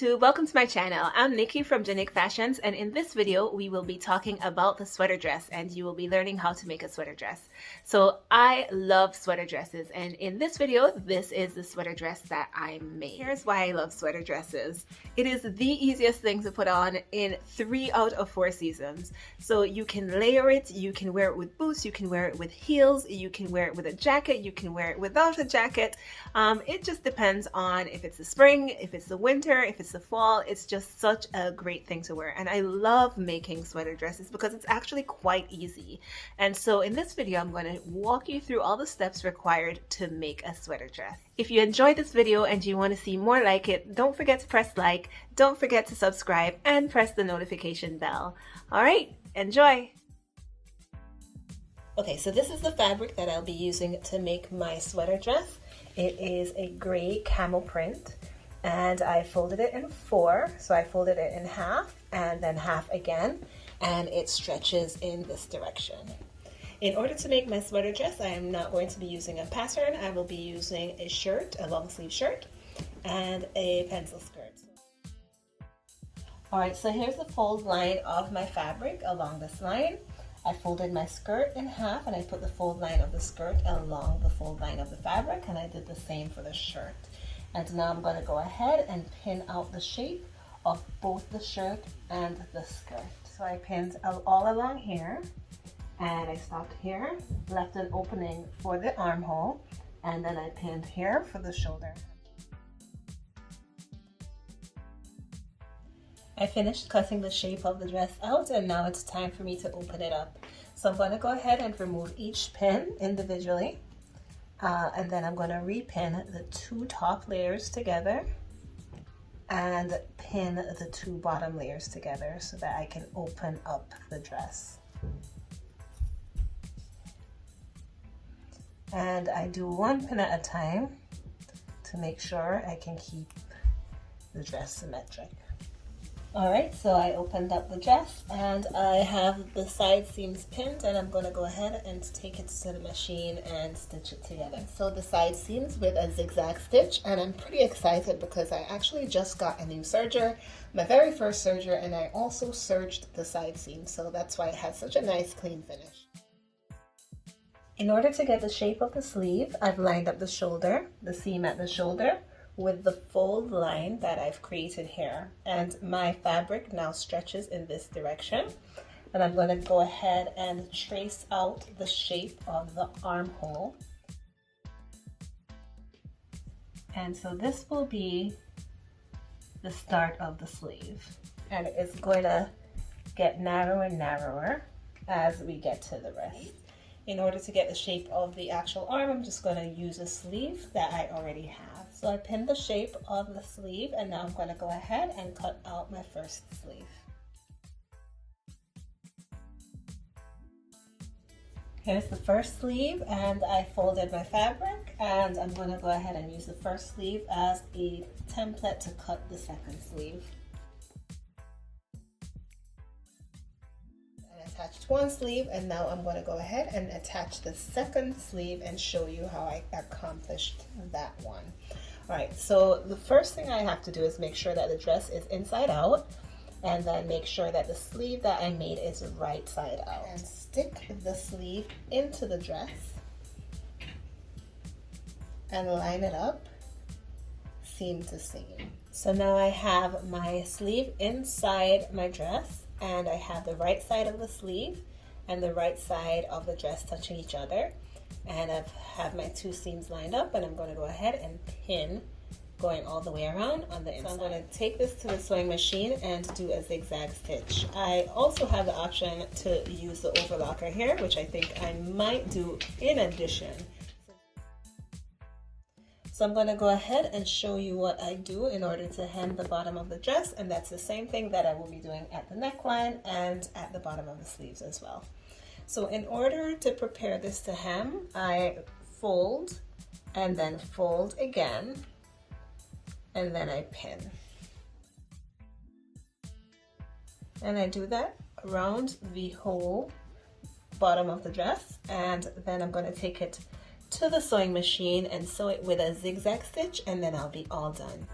YouTube, welcome to my channel. I'm Nikki from Janik Fashions, and in this video we will be talking about the sweater dress, and you will be learning how to make a sweater dress. So I love sweater dresses, and in this video this is the sweater dress that I made. Here's why I love sweater dresses. It is the easiest thing to put on in 3 out of 4 seasons. So you can layer it, you can wear it with boots, you can wear it with heels, you can wear it with a jacket, you can wear it without a jacket. It just depends on if it's the spring, if it's the winter, if it's the fall. It's just such a great thing to wear, and I love making sweater dresses because it's actually quite easy. And so in this video I'm going to walk you through all the steps required to make a sweater dress. If you enjoyed this video and you want to see more like it, don't forget to press like, don't forget to subscribe, and press the notification bell. Alright, enjoy! Okay, so this is the fabric that I'll be using to make my sweater dress. It is a gray camel print, and I folded it in 4. So I folded it in half and then half again, and it stretches in this direction. In order to make my sweater dress, I am not going to be using a pattern. I will be using a shirt, a long sleeve shirt, and a pencil skirt. Alright, so here's the fold line of my fabric along this line. I folded my skirt in half and I put the fold line of the skirt along the fold line of the fabric, and I did the same for the shirt. And now I'm going to go ahead and pin out the shape of both the shirt and the skirt. So I pinned all along here, and I stopped here, left an opening for the armhole, and then I pinned here for the shoulder. I finished cutting the shape of the dress out, and now it's time for me to open it up. So I'm going to go ahead and remove each pin individually, and then I'm going to repin the 2 top layers together and pin the 2 bottom layers together so that I can open up the dress. And I do 1 pin at a time to make sure I can keep the dress symmetric. Alright, so I opened up the dress and I have the side seams pinned, and I'm going to go ahead and take it to the machine and stitch it together. So the side seams with a zigzag stitch, and I'm pretty excited because I actually just got a new serger, my very first serger, and I also serged the side seams, so that's why it has such a nice clean finish. In order to get the shape of the sleeve, I've lined up the shoulder, the seam at the shoulder, with the fold line that I've created here, and my fabric now stretches in this direction, and I'm going to go ahead and trace out the shape of the armhole. And so this will be the start of the sleeve, and it's going to get narrower and narrower as we get to the rest. In order to get the shape of the actual arm, I'm just going to use a sleeve that I already have. So I pinned the shape of the sleeve, and now I'm going to go ahead and cut out my first sleeve. Here's the first sleeve, and I folded my fabric, and I'm going to go ahead and use the first sleeve as a template to cut the second sleeve. Attached 1 sleeve, and now I'm going to go ahead and attach the second sleeve and show you how I accomplished that one. Alright, so the first thing I have to do is make sure that the dress is inside out, and then make sure that the sleeve that I made is right side out. And stick the sleeve into the dress and line it up seam to seam. So now I have my sleeve inside my dress, and I have the right side of the sleeve and the right side of the dress touching each other, and I have my 2 seams lined up, and I'm going to go ahead and pin going all the way around on the inside. So I'm going to take this to the sewing machine and do a zigzag stitch. I also have the option to use the overlocker here, which I think I might do in addition. So I'm going to go ahead and show you what I do in order to hem the bottom of the dress, and that's the same thing that I will be doing at the neckline and at the bottom of the sleeves as well. So in order to prepare this to hem, I fold and then fold again, and then I pin. And I do that around the whole bottom of the dress, and then I'm going to take it to the sewing machine and sew it with a zigzag stitch, and then I'll be all done.